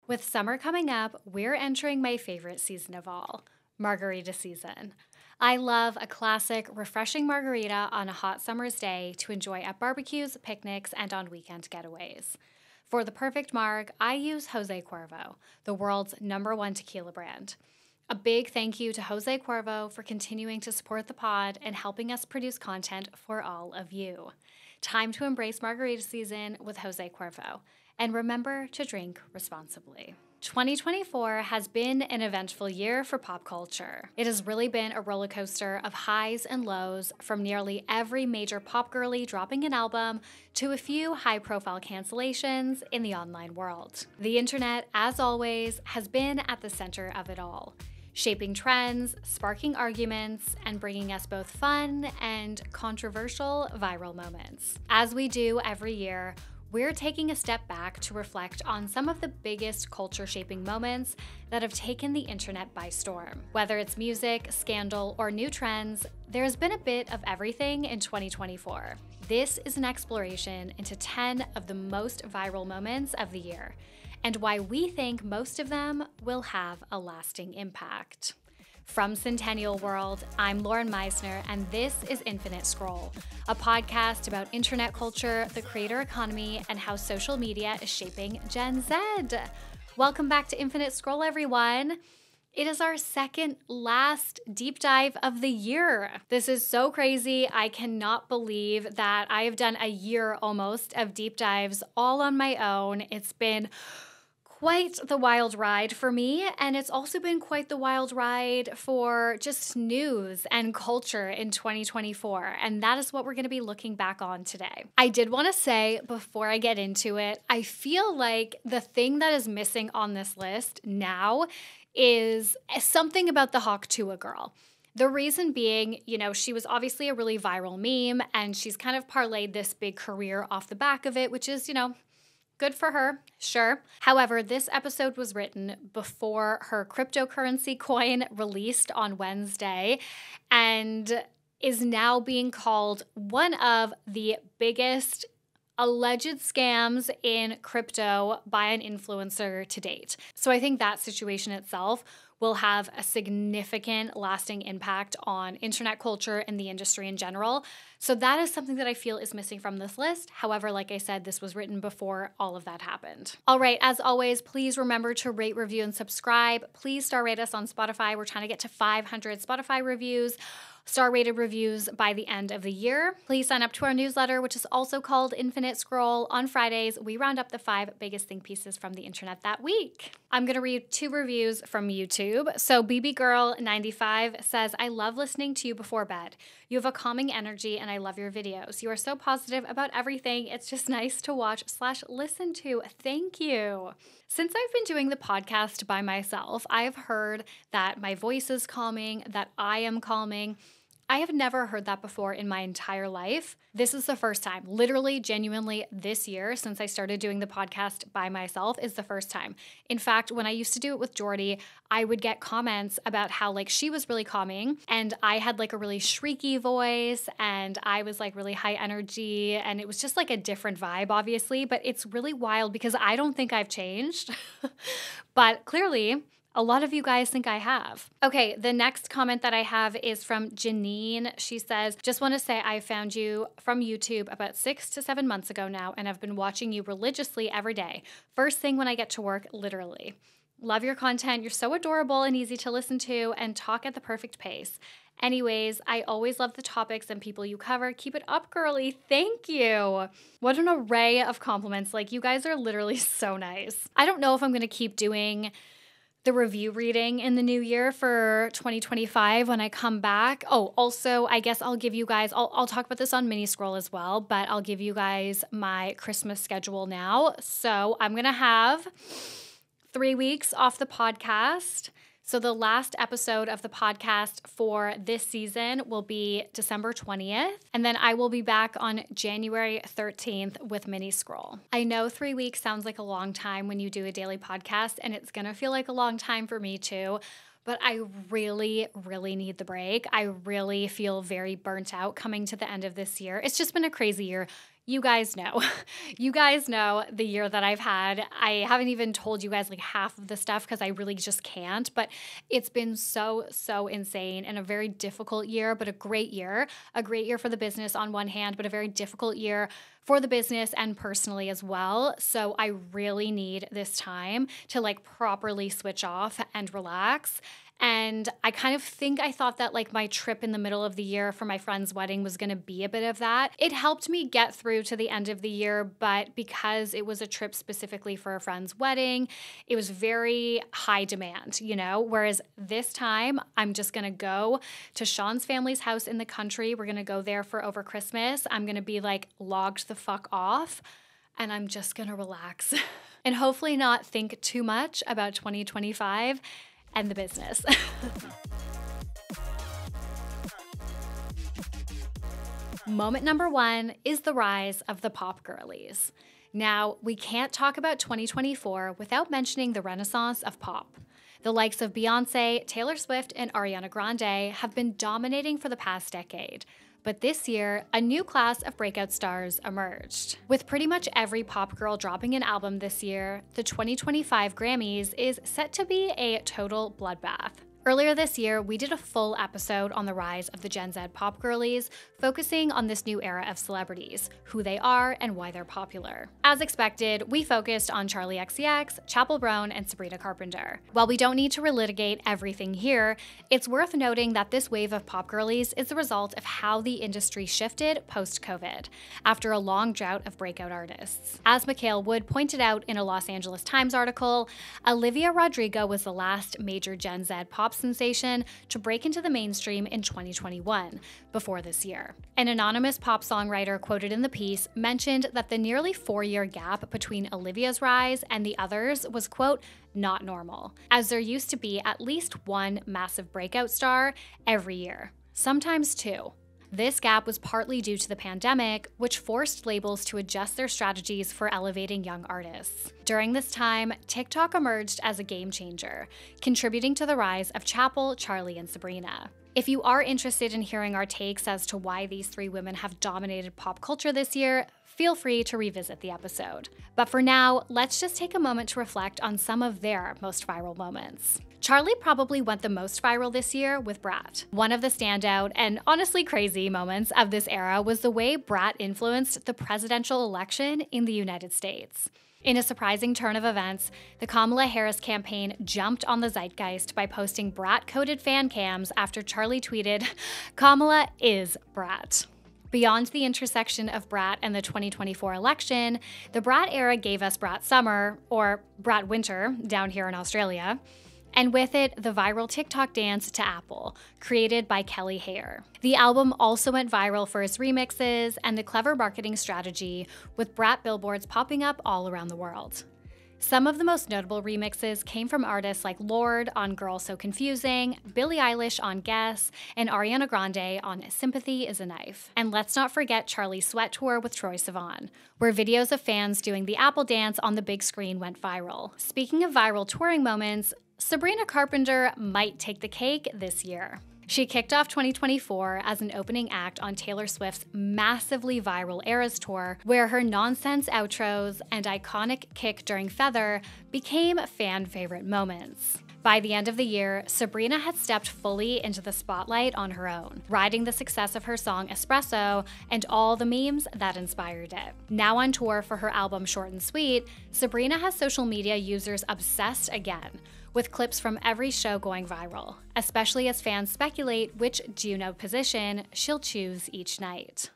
With summer coming up, we're entering my favorite season of all, margarita season. I love a classic, refreshing margarita on a hot summer's day to enjoy at barbecues, picnics, and on weekend getaways. For the perfect marg, I use Jose Cuervo, the world's #1 tequila brand. A big thank you to Jose Cuervo for continuing to support the pod and helping us produce content for all of you. Time to embrace margarita season with Jose Cuervo. And remember to drink responsibly. 2024 has been an eventful year for pop culture. It has really been a roller coaster of highs and lows, from nearly every major pop girly dropping an album to a few high-profile cancellations in the online world. The internet, as always, has been at the center of it all, shaping trends, sparking arguments, and bringing us both fun and controversial viral moments. As we do every year, we're taking a step back to reflect on some of the biggest culture-shaping moments that have taken the internet by storm. Whether it's music, scandal, or new trends, there's been a bit of everything in 2024. This is an exploration into 10 of the most viral moments of the year, and why we think most of them will have a lasting impact. From Centennial World, I'm Lauren Meisner, and this is Infinite Scroll, a podcast about internet culture, the creator economy, and how social media is shaping Gen Z. Welcome back to Infinite Scroll, everyone. It is our second last deep dive of the year. This is so crazy. I cannot believe that I have done a year almost of deep dives all on my own. It's been quite the wild ride for me, and it's also been quite the wild ride for just news and culture in 2024, and that is what we're going to be looking back on today. I did want to say, before I get into it, I feel like the thing that is missing on this list now is something about the Hawk Tuah girl. The reason being, she was obviously a really viral meme, and she's kind of parlayed this big career off the back of it, which is, good for her, sure. However, this episode was written before her cryptocurrency coin released on Wednesday and is now being called one of the biggest alleged scams in crypto by an influencer to date. So I think that situation itself will have a significant lasting impact on internet culture and the industry in general. So that is something that I feel is missing from this list. However, like I said, this was written before all of that happened. All right, as always, please remember to rate, review, and subscribe. Please star rate us on Spotify. We're trying to get to 500 Spotify reviews, star-rated reviews by the end of the year. Please sign up to our newsletter, which is also called Infinite Scroll. On Fridays, we round up the 5 biggest think pieces from the internet that week. I'm going to read 2 reviews from YouTube. So BB Girl 95 says, I love listening to you before bed. You have a calming energy and I love your videos. You are so positive about everything. It's just nice to watch/listen to. Thank you. Since I've been doing the podcast by myself, I've heard that my voice is calming, that I am calming. I have never heard that before in my entire life. This is the first time, literally, genuinely this year, since I started doing the podcast by myself, is the first time. In fact, when I used to do it with Jordy, I would get comments about how she was really calming and I had a really shrieky voice and I was really high energy, and it was just a different vibe, obviously, but it's really wild because I don't think I've changed, but clearly a lot of you guys think I have. Okay, the next comment that I have is from Janine. She says, just want to say I found you from YouTube about 6 to 7 months ago now, and I've been watching you religiously every day. First thing when I get to work, literally. Love your content. You're so adorable and easy to listen to and talk at the perfect pace. Anyways, I always love the topics and people you cover. Keep it up, girly. Thank you. What an array of compliments. You guys are literally so nice. I don't know if I'm going to keep doing the review reading in the new year for 2025 when I come back. Oh, also, I guess I'll give you guys, I'll talk about this on Mini Scroll as well, but I'll give you guys my Christmas schedule now. So I'm going to have 3 weeks off the podcast. So the last episode of the podcast for this season will be December 20th, and then I will be back on January 13th with Mini Scroll. I know 3 weeks sounds like a long time when you do a daily podcast, and it's going to feel like a long time for me too, but I really, really need the break. I really feel very burnt out coming to the end of this year. It's just been a crazy year. You guys know. You guys know the year that I've had. I haven't even told you guys like half of the stuff because I really just can't, but it's been so insane and a very difficult year, but a great year. A great year for the business on one hand, but a very difficult year for the business and personally as well. So I really need this time to like properly switch off and relax. And I kind of think I thought that like my trip in the middle of the year for my friend's wedding was going to be a bit of that. It helped me get through to the end of the year, but because it was a trip specifically for a friend's wedding, it was very high demand, you know? Whereas this time, I'm just going to go to Sean's family's house in the country. We're going to go there for over Christmas. I'm going to be like logged the fuck off, and I'm just going to relax and hopefully not think too much about 2025 and the business. Moment number 1 is the rise of the pop girlies. Now, we can't talk about 2024 without mentioning the renaissance of pop. The likes of Beyonce, Taylor Swift, and Ariana Grande have been dominating for the past decade. But this year, a new class of breakout stars emerged. With pretty much every pop girl dropping an album this year, the 2025 Grammys is set to be a total bloodbath. Earlier this year, we did a full episode on the rise of the Gen Z pop girlies, focusing on this new era of celebrities, who they are, and why they're popular. As expected, we focused on Charli XCX, Chappell Brown, and Sabrina Carpenter. While we don't need to relitigate everything here, it's worth noting that this wave of pop girlies is the result of how the industry shifted post-COVID, after a long drought of breakout artists. As Mikhail Wood pointed out in a Los Angeles Times article, Olivia Rodrigo was the last major Gen Z pop sensation to break into the mainstream in 2021, before this year. An anonymous pop songwriter quoted in the piece mentioned that the nearly 4-year gap between Olivia's rise and the others was, quote, not normal, as there used to be at least one massive breakout star every year, sometimes two. This gap was partly due to the pandemic, which forced labels to adjust their strategies for elevating young artists. During this time, TikTok emerged as a game changer, contributing to the rise of Chappell, Charli, and Sabrina. If you are interested in hearing our takes as to why these 3 women have dominated pop culture this year, feel free to revisit the episode. But for now, let's just take a moment to reflect on some of their most viral moments. Charli probably went the most viral this year with Brat. One of the standout and honestly crazy moments of this era was the way Brat influenced the presidential election in the United States. In a surprising turn of events, the Kamala Harris campaign jumped on the zeitgeist by posting Brat-coded fan cams after Charli tweeted, "Kamala is Brat." Beyond the intersection of Brat and the 2024 election, the Brat era gave us Brat Summer, or Brat Winter down here in Australia, and with it, the viral TikTok dance to Apple, created by Kelly Hare. The album also went viral for its remixes and the clever marketing strategy, with Brat billboards popping up all around the world. Some of the most notable remixes came from artists like Lorde on Girl So Confusing, Billie Eilish on Guess, and Ariana Grande on Sympathy Is a Knife. And let's not forget Charli's Sweat Tour with Troye Sivan, where videos of fans doing the Apple dance on the big screen went viral. Speaking of viral touring moments, Sabrina Carpenter might take the cake this year. She kicked off 2024 as an opening act on Taylor Swift's massively viral Eras Tour, where her nonsense outros and iconic kick during Feather became fan favorite moments. By the end of the year, Sabrina had stepped fully into the spotlight on her own, riding the success of her song Espresso and all the memes that inspired it. Now on tour for her album Short and Sweet, Sabrina has social media users obsessed again, with clips from every show going viral, especially as fans speculate which Juno position she'll choose each night.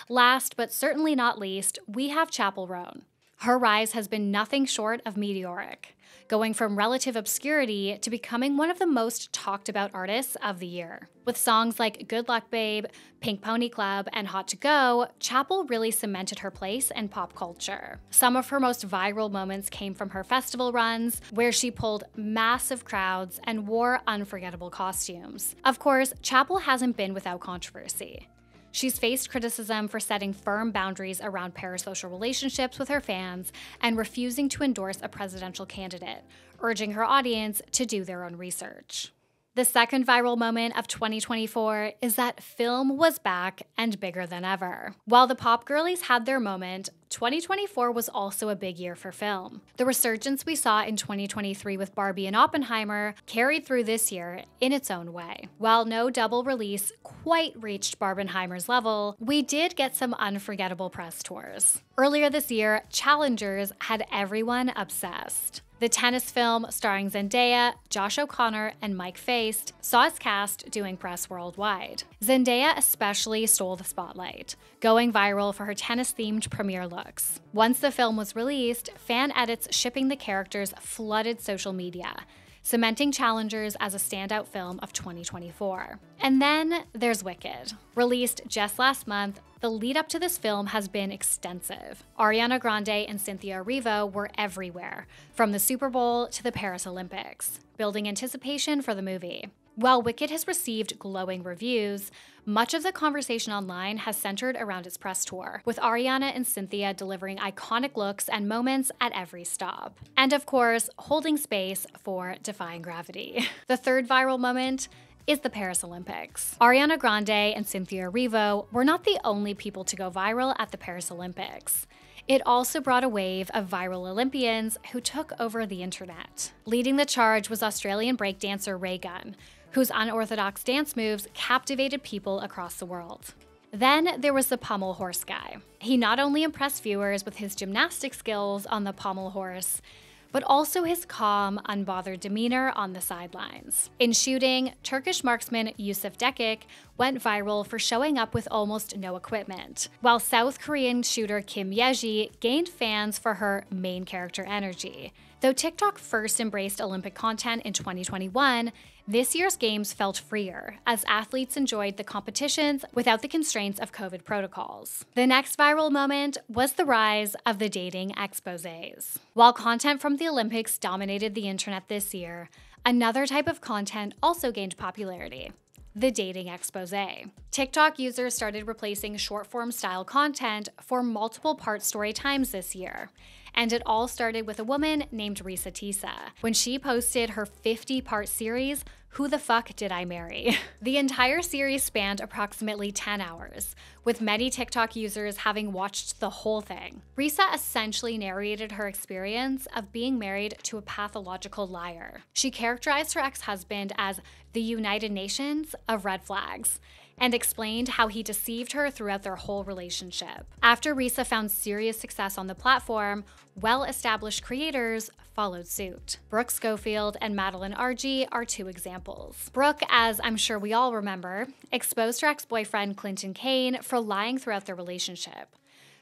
Last, but certainly not least, we have Chappell Roan. Her rise has been nothing short of meteoric, going from relative obscurity to becoming one of the most talked about artists of the year. With songs like Good Luck Babe, Pink Pony Club, and Hot to Go, Chappell really cemented her place in pop culture. Some of her most viral moments came from her festival runs, where she pulled massive crowds and wore unforgettable costumes. Of course, Chappell hasn't been without controversy. She's faced criticism for setting firm boundaries around parasocial relationships with her fans and refusing to endorse a presidential candidate, urging her audience to do their own research. The second viral moment of 2024 is that film was back and bigger than ever. While the pop girlies had their moment, 2024 was also a big year for film. The resurgence we saw in 2023 with Barbie and Oppenheimer carried through this year in its own way. While no double release quite reached Barbenheimer's level, we did get some unforgettable press tours. Earlier this year, Challengers had everyone obsessed. The tennis film starring Zendaya, Josh O'Connor, and Mike Feist saw its cast doing press worldwide. Zendaya especially stole the spotlight, going viral for her tennis-themed premiere looks. Once the film was released, fan edits shipping the characters flooded social media, cementing Challengers as a standout film of 2024. And then there's Wicked. Released just last month, the lead up to this film has been extensive. Ariana Grande and Cynthia Erivo were everywhere, from the Super Bowl to the Paris Olympics, building anticipation for the movie. While Wicked has received glowing reviews, much of the conversation online has centered around its press tour, with Ariana and Cynthia delivering iconic looks and moments at every stop. And of course, holding space for Defying Gravity. The third viral moment is the Paris Olympics. Ariana Grande and Cynthia Erivo were not the only people to go viral at the Paris Olympics. It also brought a wave of viral Olympians who took over the internet. Leading the charge was Australian breakdancer Ray Gunn, whose unorthodox dance moves captivated people across the world. Then there was the pommel horse guy. He not only impressed viewers with his gymnastic skills on the pommel horse, but also his calm, unbothered demeanor on the sidelines. In shooting, Turkish marksman Yusuf Dekik went viral for showing up with almost no equipment, while South Korean shooter Kim Yeji gained fans for her main character energy. Though TikTok first embraced Olympic content in 2021, this year's games felt freer, as athletes enjoyed the competitions without the constraints of COVID protocols. The next viral moment was the rise of the dating exposés. While content from the Olympics dominated the internet this year, another type of content also gained popularity: the dating exposé. TikTok users started replacing short-form style content for multiple-part story times this year. And it all started with a woman named Risa Tisa, when she posted her 50-part series, Who the Fuck Did I Marry? The entire series spanned approximately 10 hours, with many TikTok users having watched the whole thing. Risa essentially narrated her experience of being married to a pathological liar. She characterized her ex-husband as the United Nations of red flags, and explained how he deceived her throughout their whole relationship. After Risa found serious success on the platform, well-established creators followed suit. Brooke Schofield and Madeline Argy are two examples. Brooke, as I'm sure we all remember, exposed her ex-boyfriend Clinton Kane for lying throughout their relationship.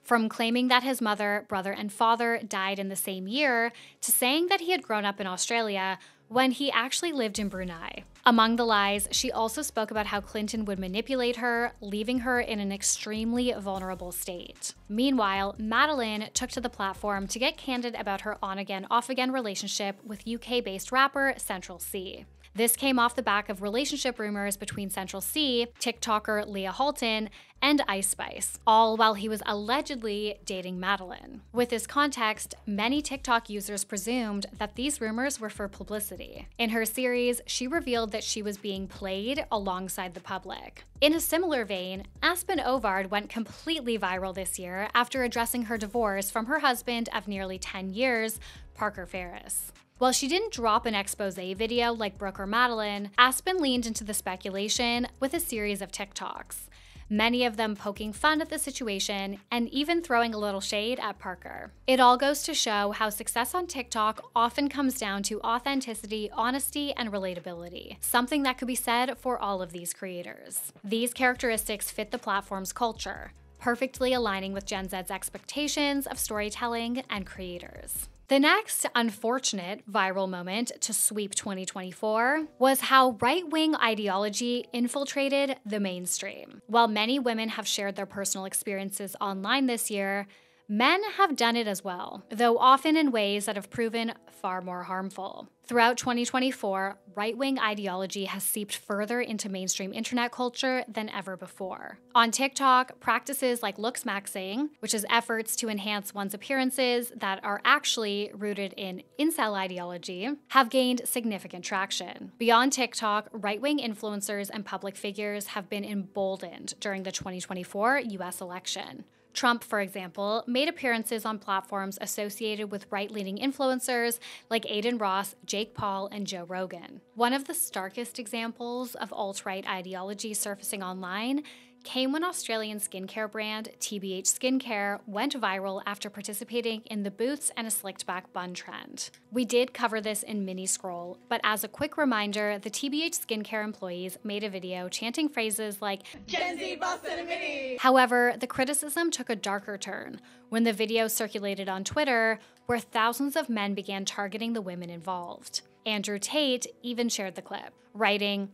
From claiming that his mother, brother, and father died in the same year, to saying that he had grown up in Australia when he actually lived in Brunei. Among the lies, she also spoke about how Clinton would manipulate her, leaving her in an extremely vulnerable state. Meanwhile, Madeline took to the platform to get candid about her on-again, off-again relationship with UK-based rapper Central C. This came off the back of relationship rumors between Central C, TikToker Leah Halton, and Ice Spice, all while he was allegedly dating Madeline. With this context, many TikTok users presumed that these rumors were for publicity. In her series, she revealed that she was being played alongside the public. In a similar vein, Aspen Ovard went completely viral this year after addressing her divorce from her husband of nearly 10 years, Parker Ferris. While she didn't drop an exposé video like Brooke or Madeline, Aspen leaned into the speculation with a series of TikToks, many of them poking fun at the situation and even throwing a little shade at Parker. It all goes to show how success on TikTok often comes down to authenticity, honesty, and relatability, something that could be said for all of these creators. These characteristics fit the platform's culture, perfectly aligning with Gen Z's expectations of storytelling and creators. The next unfortunate viral moment to sweep 2024 was how right-wing ideology infiltrated the mainstream. While many women have shared their personal experiences online this year, Men have done it as well, though often in ways that have proven far more harmful. Throughout 2024, right-wing ideology has seeped further into mainstream internet culture than ever before. On TikTok, practices like looks maxing, which is efforts to enhance one's appearances that are actually rooted in incel ideology, have gained significant traction. Beyond TikTok, right-wing influencers and public figures have been emboldened during the 2024 US election. Trump, for example, made appearances on platforms associated with right-leaning influencers like Aiden Ross, Jake Paul, and Joe Rogan. One of the starkest examples of alt-right ideology surfacing online came when Australian skincare brand TBH Skincare went viral after participating in the boots and a slicked back bun trend. We did cover this in Mini Scroll, but as a quick reminder, the TBH Skincare employees made a video chanting phrases like Gen Z boss in a mini. However, the criticism took a darker turn when the video circulated on Twitter, where thousands of men began targeting the women involved. Andrew Tate even shared the clip, writing,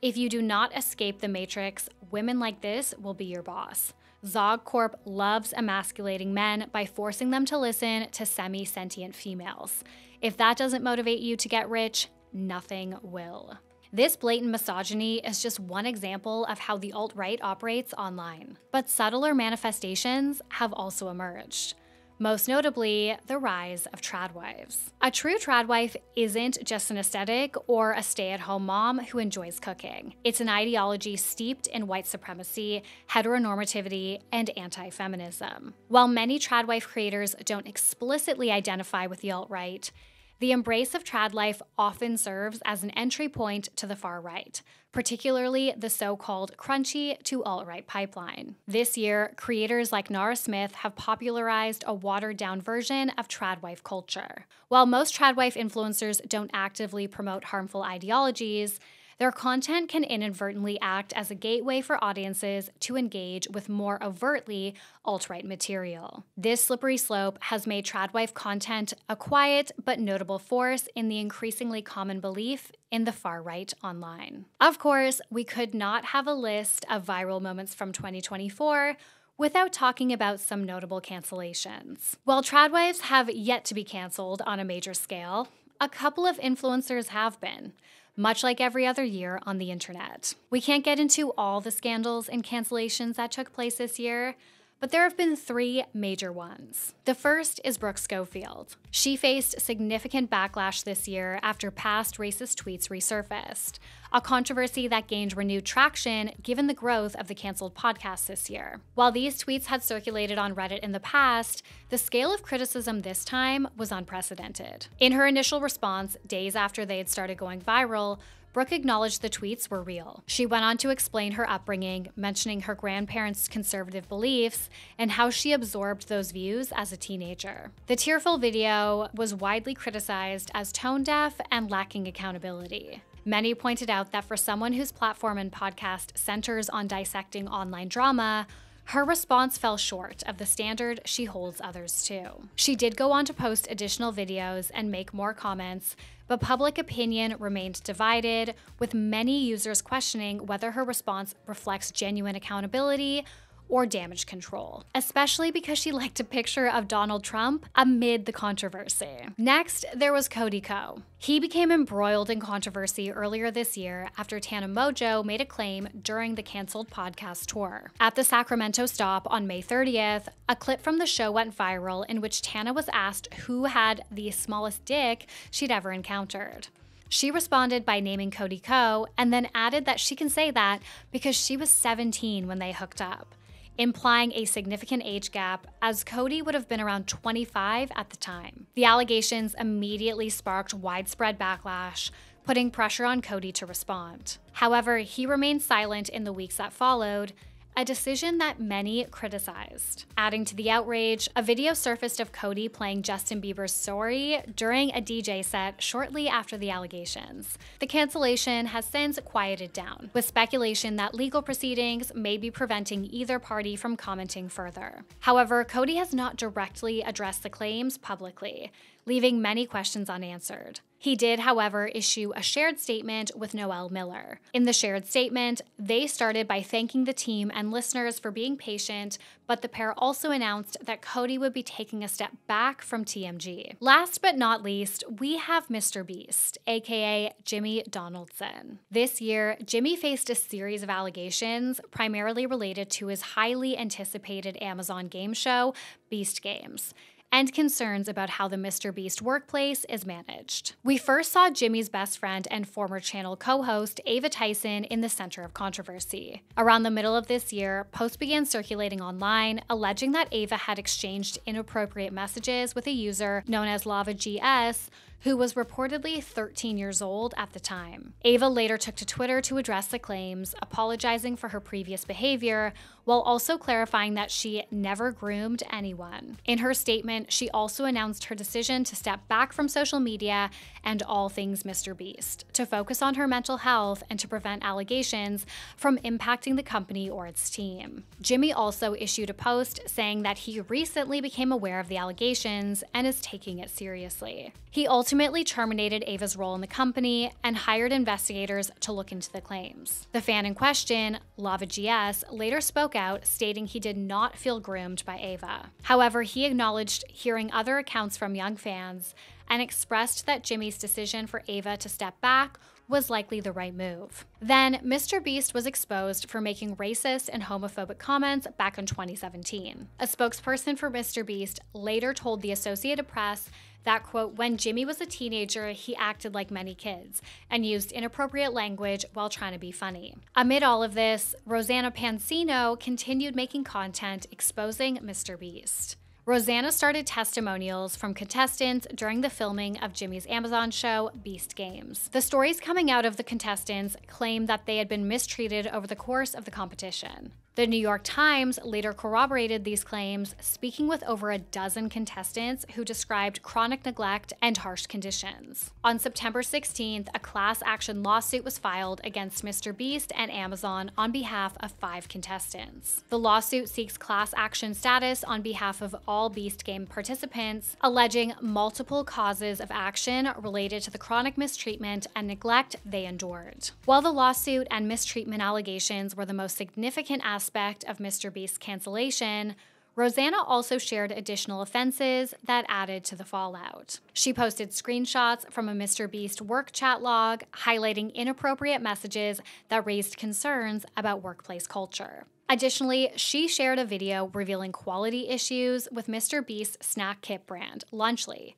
"If you do not escape the matrix, women like this will be your boss. Zog Corp loves emasculating men by forcing them to listen to semi-sentient females. If that doesn't motivate you to get rich, nothing will." This blatant misogyny is just one example of how the alt-right operates online. But subtler manifestations have also emerged. Most notably, the rise of Tradwives. A true Tradwife isn't just an aesthetic or a stay-at-home mom who enjoys cooking. It's an ideology steeped in white supremacy, heteronormativity, and anti-feminism. While many Tradwife creators don't explicitly identify with the alt-right, the embrace of trad life often serves as an entry point to the far right, particularly the so-called crunchy to alt-right pipeline. This year, creators like Nara Smith have popularized a watered-down version of tradwife culture. While most tradwife influencers don't actively promote harmful ideologies, their content can inadvertently act as a gateway for audiences to engage with more overtly alt-right material. This slippery slope has made tradwife content a quiet but notable force in the increasingly common belief in the far right online. Of course, we could not have a list of viral moments from 2024 without talking about some notable cancellations. While tradwives have yet to be canceled on a major scale, a couple of influencers have been, much like every other year on the internet. We can't get into all the scandals and cancellations that took place this year, but there have been three major ones. The first is Brooke Schofield. She faced significant backlash this year after past racist tweets resurfaced, a controversy that gained renewed traction given the growth of the canceled podcast this year. While these tweets had circulated on Reddit in the past, the scale of criticism this time was unprecedented. In her initial response, days after they had started going viral, Brooke acknowledged the tweets were real. She went on to explain her upbringing, mentioning her grandparents' conservative beliefs and how she absorbed those views as a teenager. The tearful video was widely criticized as tone-deaf and lacking accountability. Many pointed out that for someone whose platform and podcast centers on dissecting online drama, her response fell short of the standard she holds others to. She did go on to post additional videos and make more comments, but public opinion remained divided, with many users questioning whether her response reflects genuine accountability or damage control, especially because she liked a picture of Donald Trump amid the controversy. Next, there was Cody Ko. He became embroiled in controversy earlier this year after Tana Mojo made a claim during the canceled podcast tour. At the Sacramento stop on May 30th, a clip from the show went viral in which Tana was asked who had the smallest dick she'd ever encountered. She responded by naming Cody Ko and then added that she can say that because she was 17 when they hooked up, implying a significant age gap, as Cody would have been around 25 at the time. The allegations immediately sparked widespread backlash, putting pressure on Cody to respond. However, he remained silent in the weeks that followed, a decision that many criticized. Adding to the outrage, a video surfaced of Cody playing Justin Bieber's Sorry during a DJ set shortly after the allegations. The cancellation has since quieted down, with speculation that legal proceedings may be preventing either party from commenting further. However, Cody has not directly addressed the claims publicly, leaving many questions unanswered. He did, however, issue a shared statement with Noel Miller. In the shared statement, they started by thanking the team and listeners for being patient, but the pair also announced that Cody would be taking a step back from TMG. Last but not least, we have Mr. Beast, aka Jimmy Donaldson. This year, Jimmy faced a series of allegations, primarily related to his highly anticipated Amazon game show, Beast Games, and concerns about how the Mr. Beast workplace is managed. We first saw Jimmy's best friend and former channel co-host Ava Tyson in the center of controversy. Around the middle of this year, posts began circulating online alleging that Ava had exchanged inappropriate messages with a user known as LavaGS, who was reportedly 13 years old at the time. Ava later took to Twitter to address the claims, apologizing for her previous behavior, while also clarifying that she never groomed anyone. In her statement, she also announced her decision to step back from social media and all things Mr. Beast, to focus on her mental health and to prevent allegations from impacting the company or its team. Jimmy also issued a post saying that he recently became aware of the allegations and is taking it seriously. He ultimately terminated Ava's role in the company and hired investigators to look into the claims. The fan in question, LavaGS, later spoke out, stating he did not feel groomed by Ava. However, he acknowledged hearing other accounts from young fans and expressed that Jimmy's decision for Ava to step back was likely the right move. Then, Mr. Beast was exposed for making racist and homophobic comments back in 2017. A spokesperson for Mr. Beast later told the Associated Press that, quote, when Jimmy was a teenager, he acted like many kids and used inappropriate language while trying to be funny. Amid all of this, Rosanna Pansino continued making content exposing Mr. Beast. Rosanna started testimonials from contestants during the filming of Jimmy's Amazon show, Beast Games. The stories coming out of the contestants claim that they had been mistreated over the course of the competition. The New York Times later corroborated these claims, speaking with over a dozen contestants who described chronic neglect and harsh conditions. On September 16th, a class action lawsuit was filed against Mr. Beast and Amazon on behalf of 5 contestants. The lawsuit seeks class action status on behalf of all Beast Game participants, alleging multiple causes of action related to the chronic mistreatment and neglect they endured. While the lawsuit and mistreatment allegations were the most significant aspect of Mr. Beast's cancellation, Rosanna also shared additional offenses that added to the fallout. She posted screenshots from a Mr. Beast work chat log highlighting inappropriate messages that raised concerns about workplace culture. Additionally, she shared a video revealing quality issues with Mr. Beast's snack kit brand, Lunchly,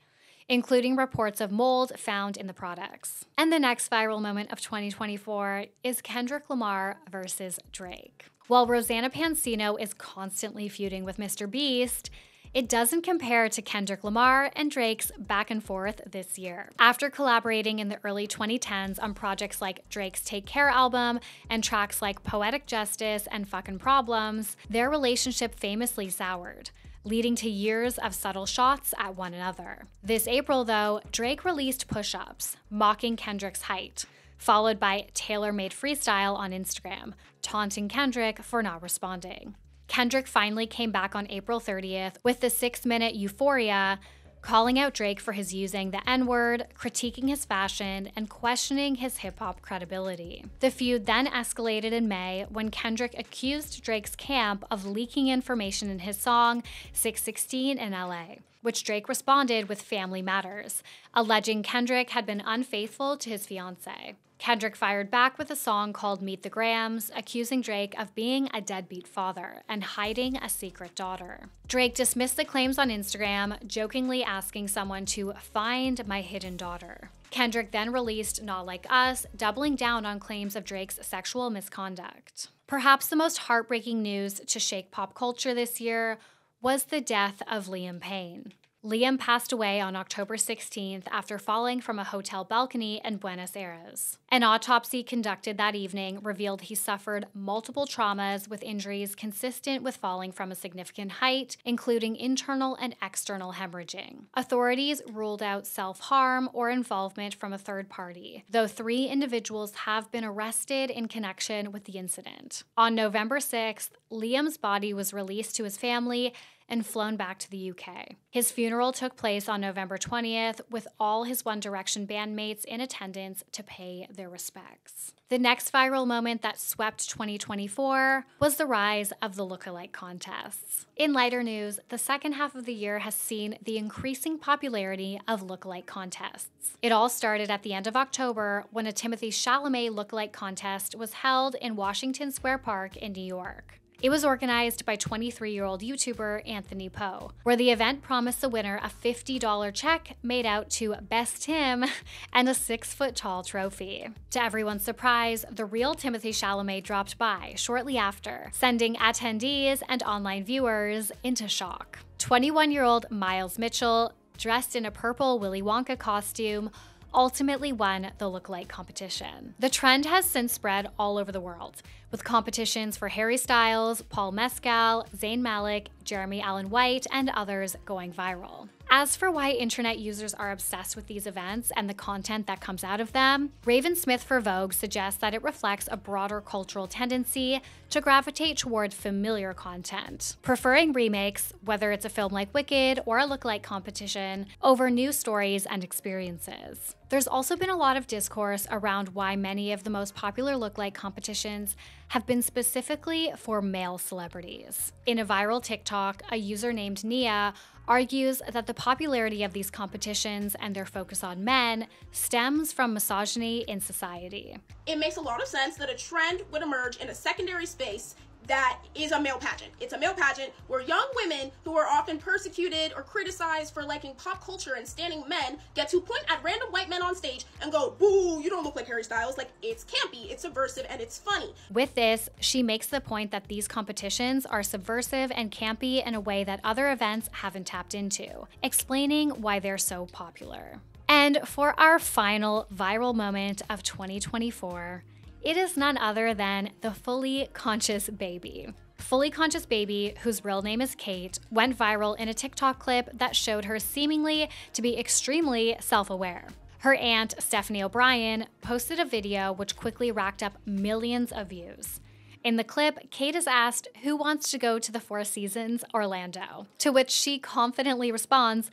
including reports of mold found in the products. And the next viral moment of 2024 is Kendrick Lamar versus Drake. While Rosanna Pansino is constantly feuding with Mr. Beast, it doesn't compare to Kendrick Lamar and Drake's back and forth this year. After collaborating in the early 2010s on projects like Drake's Take Care album and tracks like Poetic Justice and Fucking Problems, their relationship famously soured, leading to years of subtle shots at one another. This April, though, Drake released Push-Ups, mocking Kendrick's height, followed by tailor-made freestyle on Instagram, taunting Kendrick for not responding. Kendrick finally came back on April 30th with the 6-minute Euphoria, calling out Drake for his using the N-word, critiquing his fashion, and questioning his hip-hop credibility. The feud then escalated in May when Kendrick accused Drake's camp of leaking information in his song 616 in LA, which Drake responded with Family Matters, alleging Kendrick had been unfaithful to his fiancée. Kendrick fired back with a song called Meet the Grams, accusing Drake of being a deadbeat father and hiding a secret daughter. Drake dismissed the claims on Instagram, jokingly asking someone to find my hidden daughter. Kendrick then released Not Like Us, doubling down on claims of Drake's sexual misconduct. Perhaps the most heartbreaking news to shake pop culture this year was the death of Liam Payne. Liam passed away on October 16th after falling from a hotel balcony in Buenos Aires. An autopsy conducted that evening revealed he suffered multiple traumas with injuries consistent with falling from a significant height, including internal and external hemorrhaging. Authorities ruled out self-harm or involvement from a third party, though 3 individuals have been arrested in connection with the incident. On November 6th, Liam's body was released to his family and flown back to the UK. His funeral took place on November 20th, with all his One Direction bandmates in attendance to pay their respects. The next viral moment that swept 2024 was the rise of the lookalike contests. In lighter news, the second half of the year has seen the increasing popularity of lookalike contests. It all started at the end of October when a Timothée Chalamet lookalike contest was held in Washington Square Park in New York. It was organized by 23-year-old YouTuber Anthony Poe, where the event promised the winner a $50 check made out to Best Tim and a 6-foot-tall trophy. To everyone's surprise, the real Timothée Chalamet dropped by shortly after, sending attendees and online viewers into shock. 21-year-old Miles Mitchell, dressed in a purple Willy Wonka costume, ultimately won the lookalike competition. The trend has since spread all over the world, with competitions for Harry Styles, Paul Mescal, Zayn Malik, Jeremy Allen White, and others going viral. As for why internet users are obsessed with these events and the content that comes out of them, Raven Smith for Vogue suggests that it reflects a broader cultural tendency to gravitate toward familiar content, preferring remakes, whether it's a film like Wicked or a lookalike competition, over new stories and experiences. There's also been a lot of discourse around why many of the most popular lookalike competitions have been specifically for male celebrities. In a viral TikTok, a user named Nia argues that the popularity of these competitions and their focus on men stems from misogyny in society. It makes a lot of sense that a trend would emerge in a secondary space that is a male pageant. It's a male pageant where young women who are often persecuted or criticized for liking pop culture and standing men get to point at random white men on stage and go, "Boo, you don't look like Harry Styles." Like, it's campy, it's subversive, and it's funny. With this, she makes the point that these competitions are subversive and campy in a way that other events haven't tapped into, explaining why they're so popular. And for our final viral moment of 2024, it is none other than the Fully Conscious Baby. Fully Conscious Baby, whose real name is Kate, went viral in a TikTok clip that showed her seemingly to be extremely self-aware. Her aunt, Stephanie O'Brien, posted a video which quickly racked up millions of views. In the clip, Kate is asked who wants to go to the Four Seasons Orlando, to which she confidently responds,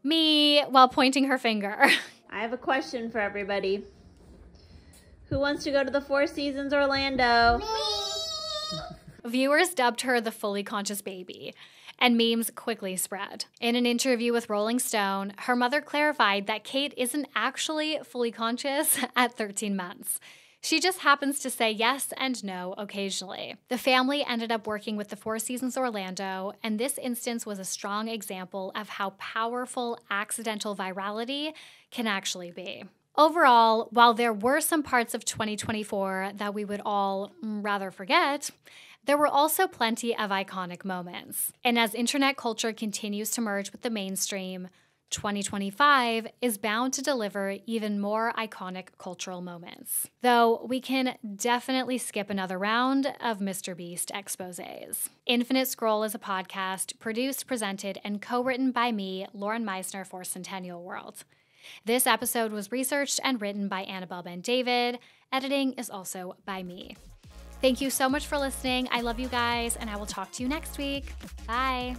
"Me," while pointing her finger. I have a question for everybody. Who wants to go to the Four Seasons Orlando? Me! Viewers dubbed her the Fully Conscious Baby, and memes quickly spread. In an interview with Rolling Stone, her mother clarified that Kate isn't actually fully conscious at 13 months. She just happens to say yes and no occasionally. The family ended up working with the Four Seasons Orlando, and this instance was a strong example of how powerful accidental virality can actually be. Overall, while there were some parts of 2024 that we would all rather forget, there were also plenty of iconic moments. And as internet culture continues to merge with the mainstream, 2025 is bound to deliver even more iconic cultural moments. Though we can definitely skip another round of Mr. Beast exposés. Infinite Scroll is a podcast produced, presented, and co-written by me, Lauren Meisner, for Centennial World. This episode was researched and written by Annabelle Ben-David. Editing is also by me. Thank you so much for listening. I love you guys, and I will talk to you next week. Bye.